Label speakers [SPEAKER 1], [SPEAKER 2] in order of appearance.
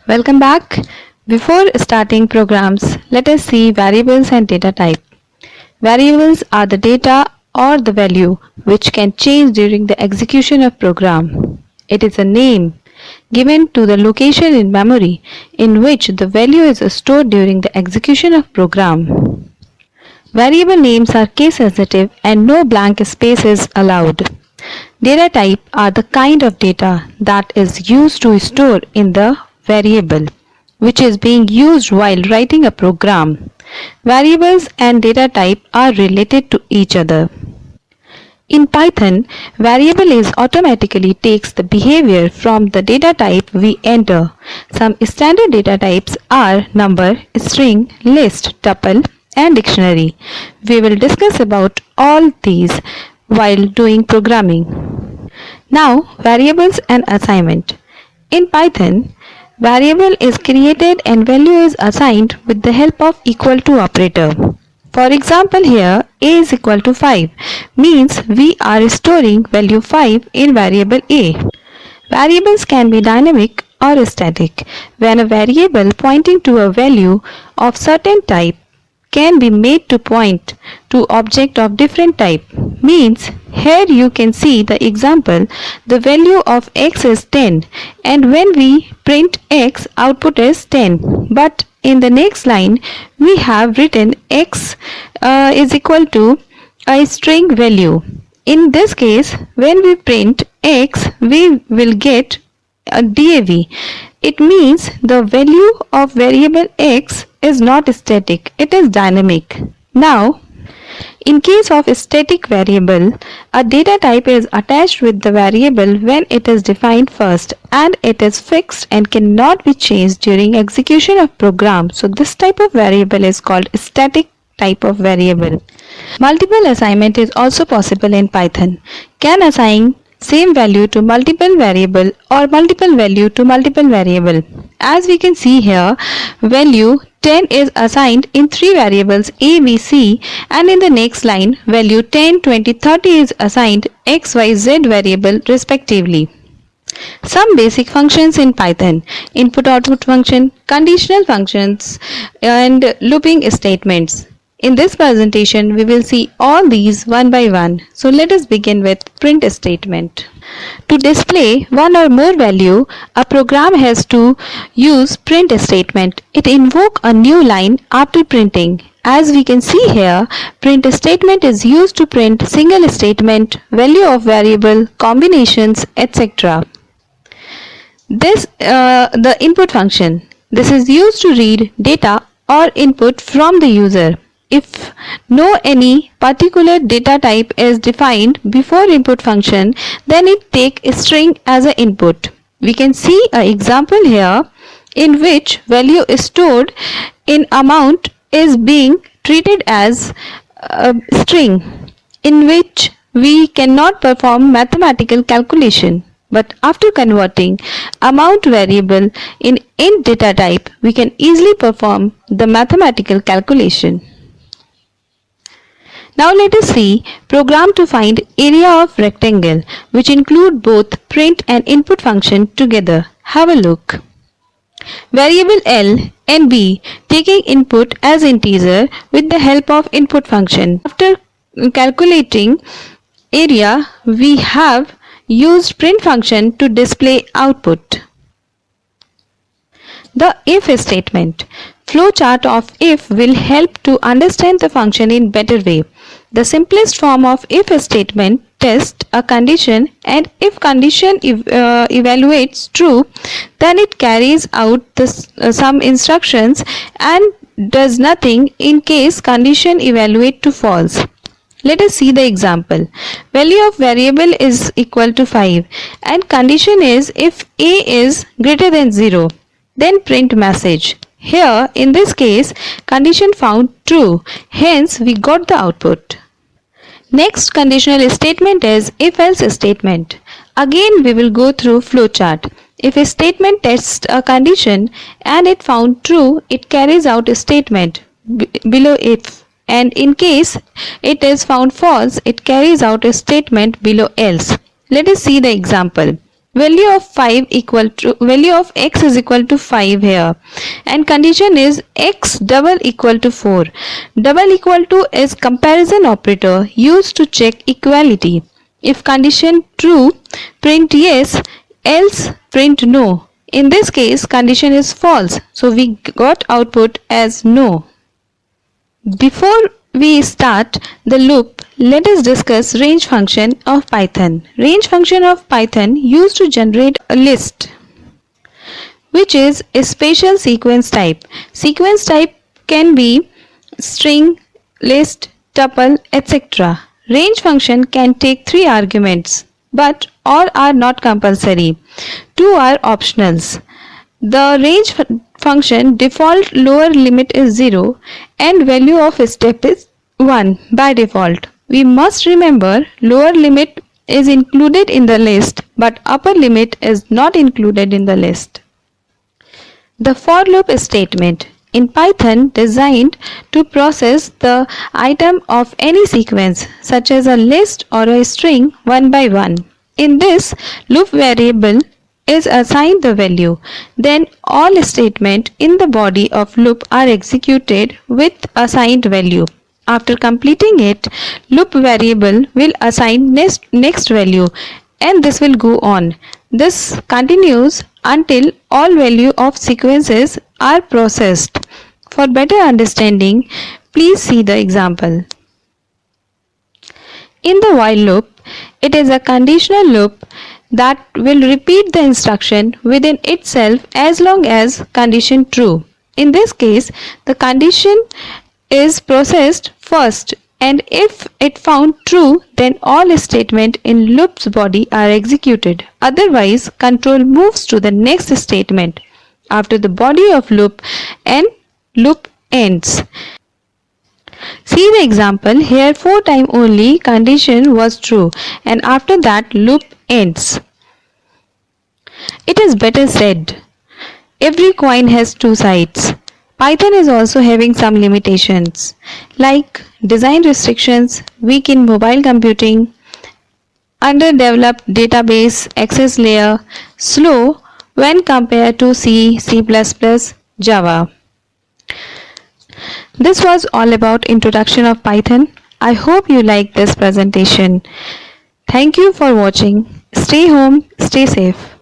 [SPEAKER 1] Welcome back. Before starting programs, let us see variables and data type. Variables are the data or the value which can change during the execution of program. It is a name given to the location in memory in which the value is stored during the execution of program. Variable names are case sensitive and no blank space is allowed. Data type are the kind of data that is used to store in the variable which is being used while writing a program. Variables and data type are related to each other. In Python, variable is automatically takes the behavior from the data type we enter. Some standard data types are number, string, list, tuple, and dictionary. We will discuss about all these while doing programming. Now, variables and assignment. In Python, variable is created and value is assigned with the help of equal to operator. For example, here a is equal to 5 means we are storing value 5 in variable a. Variables can be dynamic or static. When a variable pointing to a value of certain type can be made to point to object of different type. Means here you can see the example, the value of x is 10 and when we print x output is 10, but in the next line we have written x is equal to a string value. In this case when we print x we will get a DAV. It means the value of variable x is not static, it is dynamic. Now, in case of a static variable, a data type is attached with the variable when it is defined first and it is fixed and cannot be changed during execution of program. So this type of variable is called static type of variable. Multiple assignment is also possible in Python. Can assign same value to multiple variable or multiple value to multiple variable. As we can see here, value 10 is assigned in 3 variables a, b, c, and in the next line value 10, 20, 30 is assigned x, y, z variable respectively. Some basic functions in Python: input-output function, conditional functions, and looping statements. In this presentation, we will see all these one by one. So let us begin with print statement. To display one or more value, a program has to use print statement. It invokes a new line after printing. As we can see here, print statement is used to print single statement, value of variable, combinations, etc. The input function. This is used to read data or input from the user. If no any particular data type is defined before input function, then it take a string as an input. We can see an example here in which value is stored in amount is being treated as a string in which we cannot perform mathematical calculation. But after converting amount variable in int data type, we can easily perform the mathematical calculation. Now let us see program to find area of rectangle, which include both print and input function together. Have a look. Variable L and B taking input as integer with the help of input function. After calculating area, we have used print function to display output. The if statement. Flowchart of if will help to understand the function in better way. The simplest form of if statement tests a condition, and if condition evaluates true, then it carries out some instructions and does nothing in case condition evaluate to false. Let us see the example. Value of variable is equal to 5 and condition is if a is greater than 0, then print message. Here in this case condition found true, hence we got the output. Next conditional statement is if-else statement. Again we will go through flowchart. If a statement tests a condition and it found true, it carries out a statement below if, and in case it is found false, it carries out a statement below else. Let us see the example. value of x is equal to 5 here, and condition is x double equal to 4. Double equal to is comparison operator used to check equality. If condition true, print yes, else print no. In this case, condition is false, so we got output as no. Before we start the loop, let us discuss range function of Python. Range function of Python used to generate a list, which is a special sequence type. Sequence type can be string, list, tuple, etc. Range function can take 3 arguments, but all are not compulsory. 2 are optionals. The range function default lower limit is 0 and value of step is 1 by default. We must remember lower limit is included in the list but upper limit is not included in the list. The for loop statement in Python designed to process the item of any sequence such as a list or a string one by one. In this, loop variable is assigned the value. Then all statements in the body of loop are executed with assigned value. After completing it, loop variable will assign next value and this will go on. This continues until all value of sequences are processed. For better understanding, please see the example. In the while loop, it is a conditional loop that will repeat the instruction within itself as long as condition true. In this case, the condition is processed first, and if it found true, then all statements in loop's body are executed. Otherwise, control moves to the next statement after the body of loop and loop ends. See the example here, 4 times only condition was true and after that loop ends. It is better said, every coin has 2 sides. Python is also having some limitations like design restrictions, weak in mobile computing, underdeveloped database access layer, slow when compared to C, C++, Java. This was all about introduction of Python. I hope you liked this presentation. Thank you for watching. Stay home, stay safe.